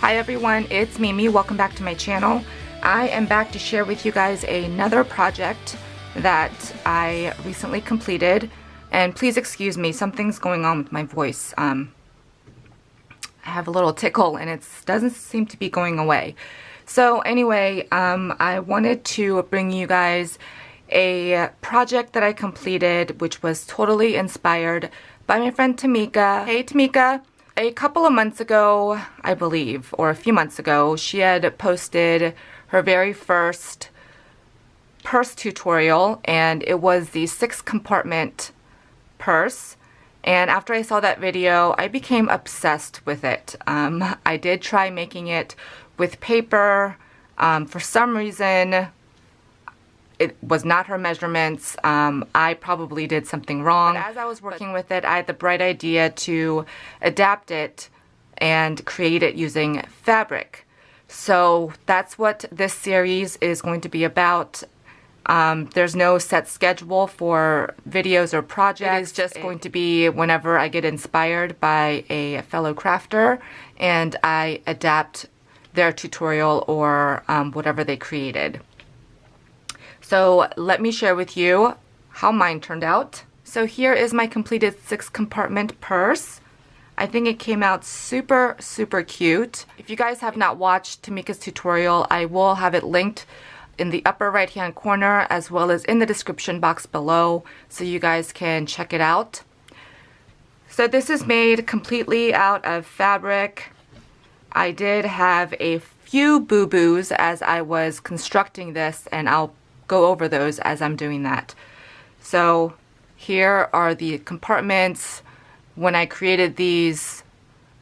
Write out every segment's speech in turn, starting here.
Hi everyone, it's Mimi. Welcome back to my channel. I am back to share with you guys another project that I recently completed. And please excuse me, something's going on with my voice. I have a little tickle and it doesn't seem to be going away. So anyway, I wanted to bring you guys a project that I completed, which was totally inspired by my friend Tmika. Hey Tmika! A couple of months ago, I believe, or a few months ago, she had posted her very first purse tutorial, and it was the 6-compartment purse. And after I saw that video, I became obsessed with it. I did try making it with paper. For some reason, it was not her measurements. I probably did something wrong. But as I was working with it, I had the bright idea to adapt it and create it using fabric. So that's what this series is going to be about. There's no set schedule for videos or projects. It is just going to be whenever I get inspired by a fellow crafter and I adapt their tutorial or whatever they created. So let me share with you how mine turned out. So here is my completed 6-compartment purse. I think it came out super, super cute. If you guys have not watched Tmika's tutorial, I will have it linked in the upper right hand corner as well as in the description box below so you guys can check it out. So this is made completely out of fabric. I did have a few boo-boos as I was constructing this, and I'll go over those as I'm doing that. So here are the compartments. When I created these,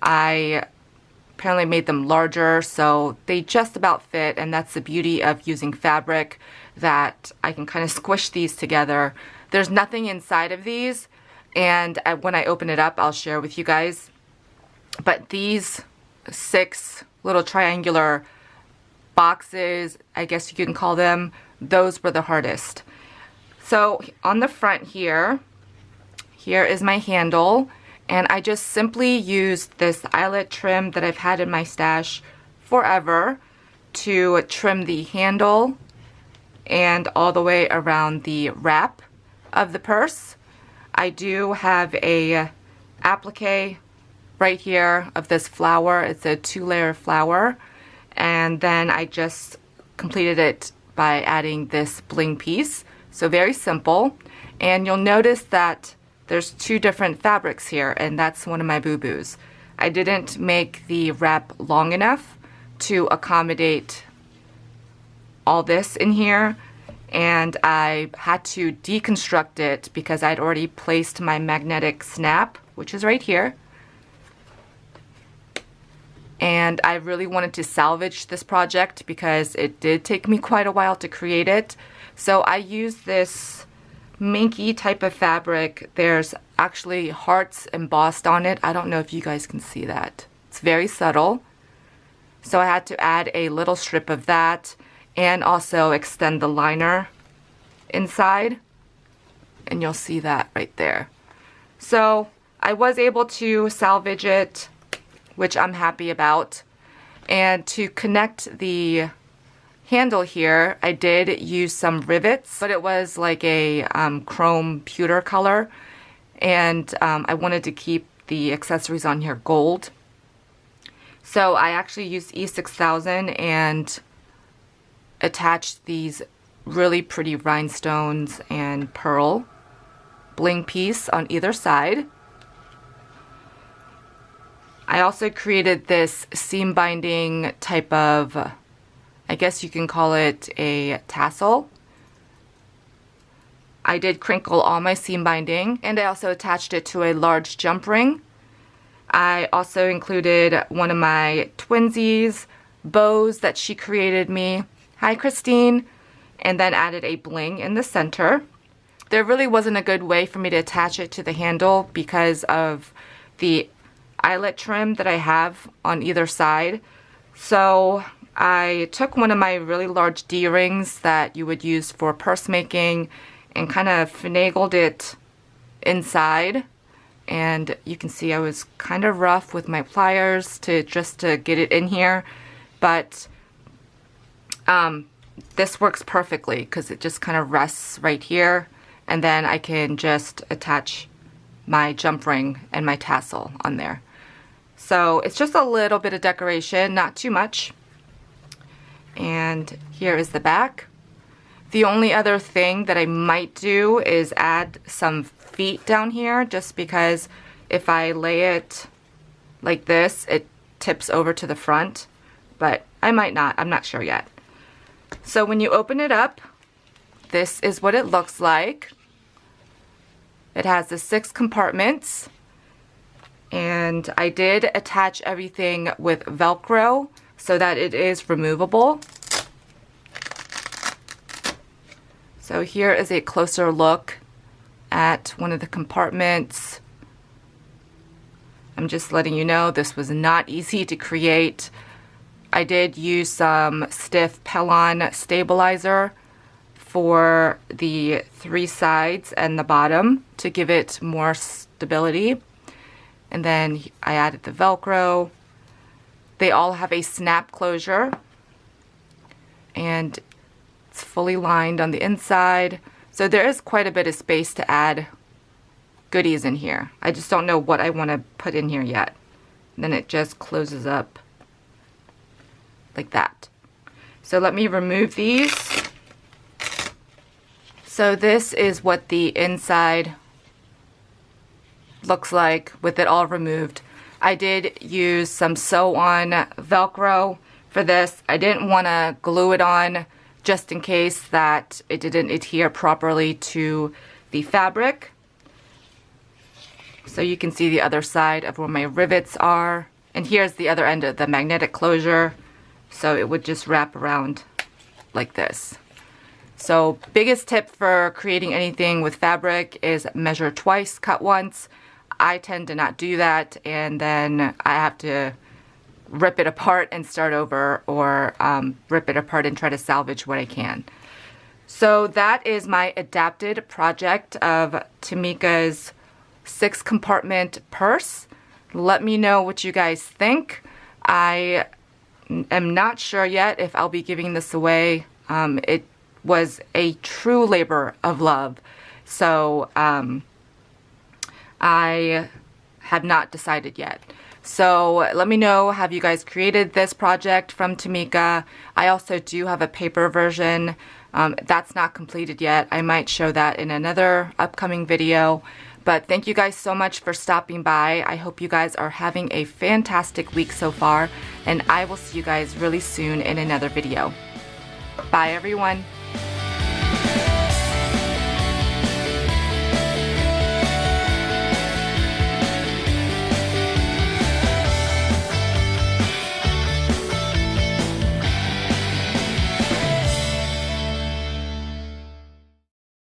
I apparently made them larger, so they just about fit, and that's the beauty of using fabric, that I can kind of squish these together. There's nothing inside of these, and when I open it up, I'll share with you guys. But these 6 little triangular boxes, I guess you can call them, those were the hardest. So on the front here is my handle, and I just simply used this eyelet trim that I've had in my stash forever to trim the handle and all the way around the wrap of the purse. I do have a applique right here of this flower. It's a 2-layer flower, and then I just completed it by adding this bling piece. So very simple. And you'll notice that there's 2 different fabrics here, and that's one of my boo-boos. I didn't make the wrap long enough to accommodate all this in here, and I had to deconstruct it because I'd already placed my magnetic snap, which is right here. And I really wanted to salvage this project because it did take me quite a while to create it. So I used this minky type of fabric. There's actually hearts embossed on it. I don't know if you guys can see that. It's very subtle. So I had to add a little strip of that and also extend the liner inside. And you'll see that right there. So I was able to salvage it, which I'm happy about. And to connect the handle here, I did use some rivets, but it was like a chrome pewter color, and I wanted to keep the accessories on here gold. So I actually used E6000 and attached these really pretty rhinestones and pearl bling piece on either side. I also created this seam binding type of, I guess you can call it a tassel. I did crinkle all my seam binding, and I also attached it to a large jump ring. I also included one of my twinsies bows that she created me. Hi Christine. And then added a bling in the center. There really wasn't a good way for me to attach it to the handle because of the eyelet trim that I have on either side. So I took one of my really large D-rings that you would use for purse making and kind of finagled it inside and you can see I was kind of rough with my pliers just to get it in here, but this works perfectly because it just kind of rests right here, and then I can just attach my jump ring and my tassel on there. So it's just a little bit of decoration, not too much. And here is the back. The only other thing that I might do is add some feet down here, just because if I lay it like this, it tips over to the front, but I might not, I'm not sure yet. So when you open it up, this is what it looks like. It has the 6 compartments, and I did attach everything with Velcro so that it is removable. So here is a closer look at one of the compartments. I'm just letting you know this was not easy to create. I did use some stiff Pellon stabilizer for the 3 sides and the bottom to give it more stability. And then I added the Velcro. They all have a snap closure, and it's fully lined on the inside. So there is quite a bit of space to add goodies in here. I just don't know what I want to put in here yet. And then it just closes up like that. So let me remove these. So this is what the inside looks like with it all removed. I did use some sew-on Velcro for this. I didn't want to glue it on just in case that it didn't adhere properly to the fabric. So you can see the other side of where my rivets are. And here's the other end of the magnetic closure. So it would just wrap around like this. So biggest tip for creating anything with fabric is measure twice, cut once. I tend to not do that, and then I have to rip it apart and start over, or rip it apart and try to salvage what I can. So that is my adapted project of Tmika's 6 compartment purse. Let me know what you guys think. I am not sure yet if I'll be giving this away. It was a true labor of love. So I have not decided yet. So let me know, have you guys created this project from Tmika? I also do have a paper version. That's not completed yet. I might show that in another upcoming video. But thank you guys so much for stopping by. I hope you guys are having a fantastic week so far, and I will see you guys really soon in another video. Bye everyone.